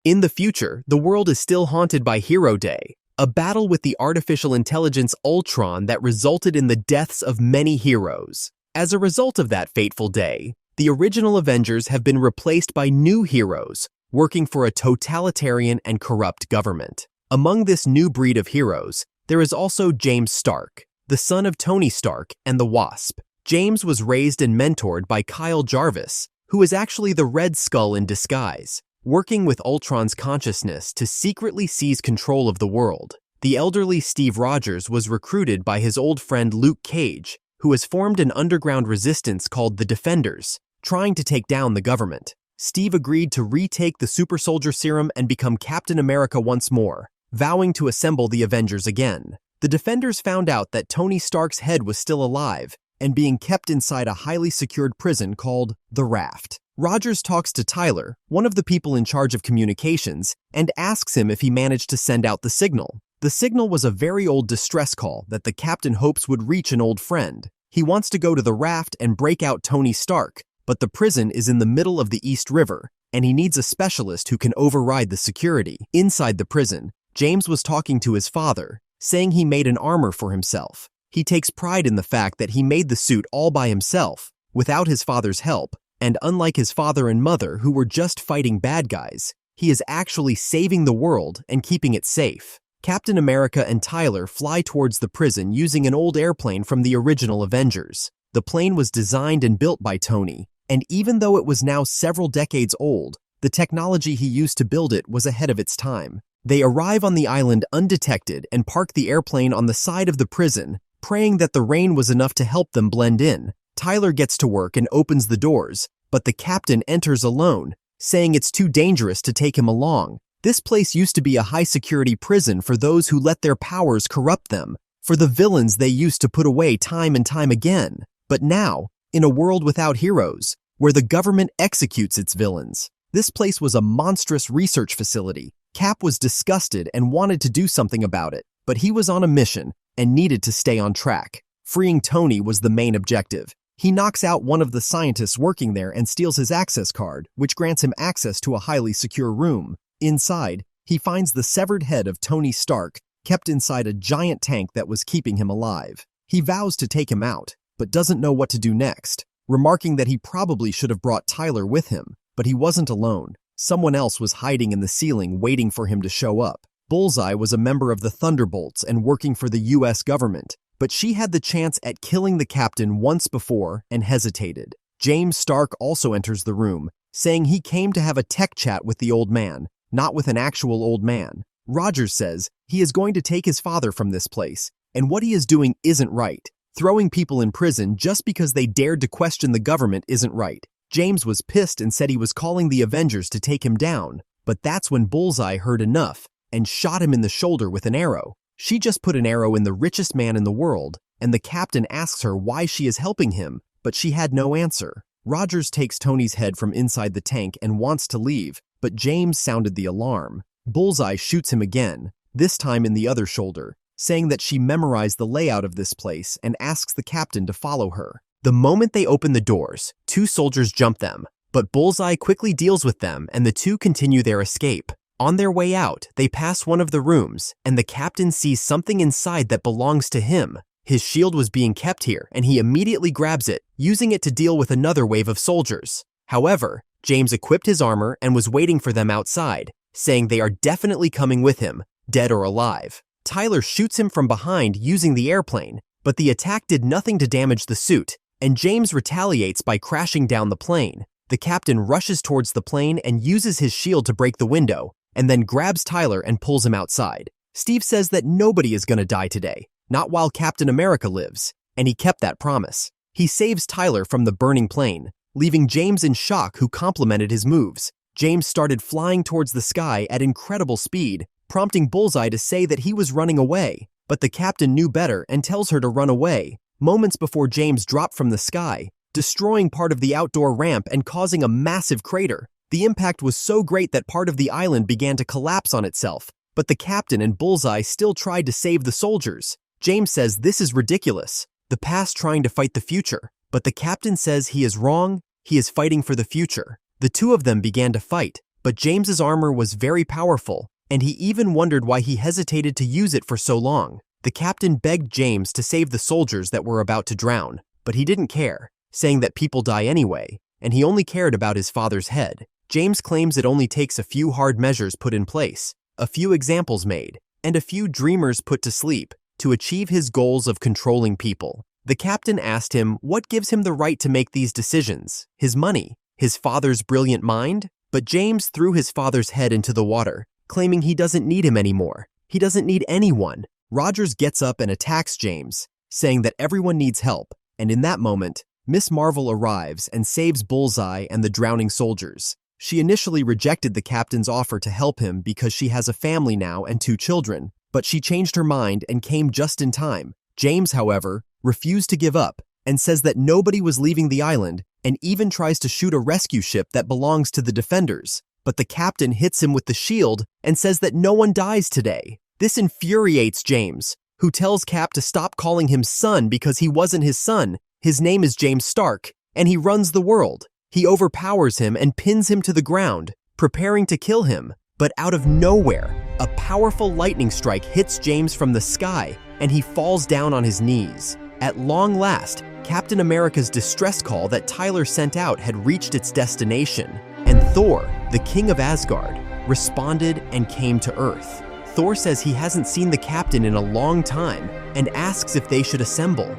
In the future, the world is still haunted by Hero Day, a battle with the artificial intelligence Ultron that resulted in the deaths of many heroes. As a result of that fateful day, the original Avengers have been replaced by new heroes, working for a totalitarian and corrupt government. Among this new breed of heroes, there is also James Stark, the son of Tony Stark and the Wasp. James was raised and mentored by Kyle Jarvis, who is actually the Red Skull in disguise, working with Ultron's consciousness to secretly seize control of the world. The elderly Steve Rogers was recruited by his old friend Luke Cage, who has formed an underground resistance called the Defenders, trying to take down the government. Steve agreed to retake the super soldier serum and become Captain America once more, vowing to assemble the Avengers again. The Defenders found out that Tony Stark's head was still alive and being kept inside a highly secured prison called the Raft. Rogers talks to Tyler, one of the people in charge of communications, and asks him if he managed to send out the signal. The signal was a very old distress call that the captain hopes would reach an old friend. He wants to go to the Raft and break out Tony Stark, but the prison is in the middle of the East River, and he needs a specialist who can override the security. Inside the prison, James was talking to his father, saying he made an armor for himself. He takes pride in the fact that he made the suit all by himself, without his father's help, and unlike his father and mother who were just fighting bad guys, he is actually saving the world and keeping it safe. Captain America and Tyler fly towards the prison using an old airplane from the original Avengers. The plane was designed and built by Tony, and even though it was now several decades old, the technology he used to build it was ahead of its time. They arrive on the island undetected and park the airplane on the side of the prison, praying that the rain was enough to help them blend in. Tyler gets to work and opens the doors, but the captain enters alone, saying it's too dangerous to take him along. This place used to be a high-security prison for those who let their powers corrupt them, for the villains they used to put away time and time again. But now, in a world without heroes, where the government executes its villains, this place was a monstrous research facility. Cap was disgusted and wanted to do something about it, but he was on a mission and needed to stay on track. Freeing Tony was the main objective. He knocks out one of the scientists working there and steals his access card, which grants him access to a highly secure room. Inside, he finds the severed head of Tony Stark, kept inside a giant tank that was keeping him alive. He vows to take him out, but doesn't know what to do next, remarking that he probably should have brought Tyler with him, but he wasn't alone. Someone else was hiding in the ceiling waiting for him to show up. Bullseye was a member of the Thunderbolts and working for the US government, but she had the chance at killing the captain once before and hesitated. James Stark also enters the room, saying he came to have a tech chat with the old man, not with an actual old man. Rogers says he is going to take his father from this place, and what he is doing isn't right. Throwing people in prison just because they dared to question the government isn't right. James was pissed and said he was calling the Avengers to take him down, but that's when Bullseye heard enough and shot him in the shoulder with an arrow. She just put an arrow in the richest man in the world, and the captain asks her why she is helping him, but she had no answer. Rogers takes Tony's head from inside the tank and wants to leave, but James sounded the alarm. Bullseye shoots him again, this time in the other shoulder, saying that she memorized the layout of this place and asks the captain to follow her. The moment they open the doors, two soldiers jump them, but Bullseye quickly deals with them and the two continue their escape. On their way out, they pass one of the rooms, and the captain sees something inside that belongs to him. His shield was being kept here, and he immediately grabs it, using it to deal with another wave of soldiers. However, James equipped his armor and was waiting for them outside, saying they are definitely coming with him, dead or alive. Tyler shoots him from behind using the airplane, but the attack did nothing to damage the suit, and James retaliates by crashing down the plane. The captain rushes towards the plane and uses his shield to break the window, and then grabs Tyler and pulls him outside. Steve says that nobody is going to die today, not while Captain America lives, and he kept that promise. He saves Tyler from the burning plane, leaving James in shock, who complimented his moves. James started flying towards the sky at incredible speed, prompting Bullseye to say that he was running away, but the captain knew better and tells her to run away, moments before James dropped from the sky, destroying part of the outdoor ramp and causing a massive crater. The impact was so great that part of the island began to collapse on itself, but the captain and Bullseye still tried to save the soldiers. James says this is ridiculous, the past trying to fight the future, but the captain says he is wrong, he is fighting for the future. The two of them began to fight, But James's armor was very powerful, and he even wondered why he hesitated to use it for so long. The captain begged James to save the soldiers that were about to drown, but he didn't care, saying that people die anyway, and he only cared about his father's head. James claims it only takes a few hard measures put in place, a few examples made, and a few dreamers put to sleep to achieve his goals of controlling people. The captain asked him what gives him the right to make these decisions, his money, his father's brilliant mind? But James threw his father's head into the water, claiming he doesn't need him anymore. He doesn't need anyone. Rogers gets up and attacks James, saying that everyone needs help, and in that moment, Miss Marvel arrives and saves Bullseye and the drowning soldiers. She initially rejected the captain's offer to help him because she has a family now and 2 children, but she changed her mind and came just in time. James, however, refused to give up and says that nobody was leaving the island and even tries to shoot a rescue ship that belongs to the defenders. But the captain hits him with the shield and says that no one dies today. This infuriates James, who tells Cap to stop calling him son because he wasn't his son. His name is James Stark, and he runs the world. He overpowers him and pins him to the ground, preparing to kill him. But out of nowhere, a powerful lightning strike hits James from the sky, and he falls down on his knees. At long last, Captain America's distress call that Tyler sent out had reached its destination, and Thor, the king of Asgard, responded and came to Earth. Thor says he hasn't seen the captain in a long time and asks if they should assemble.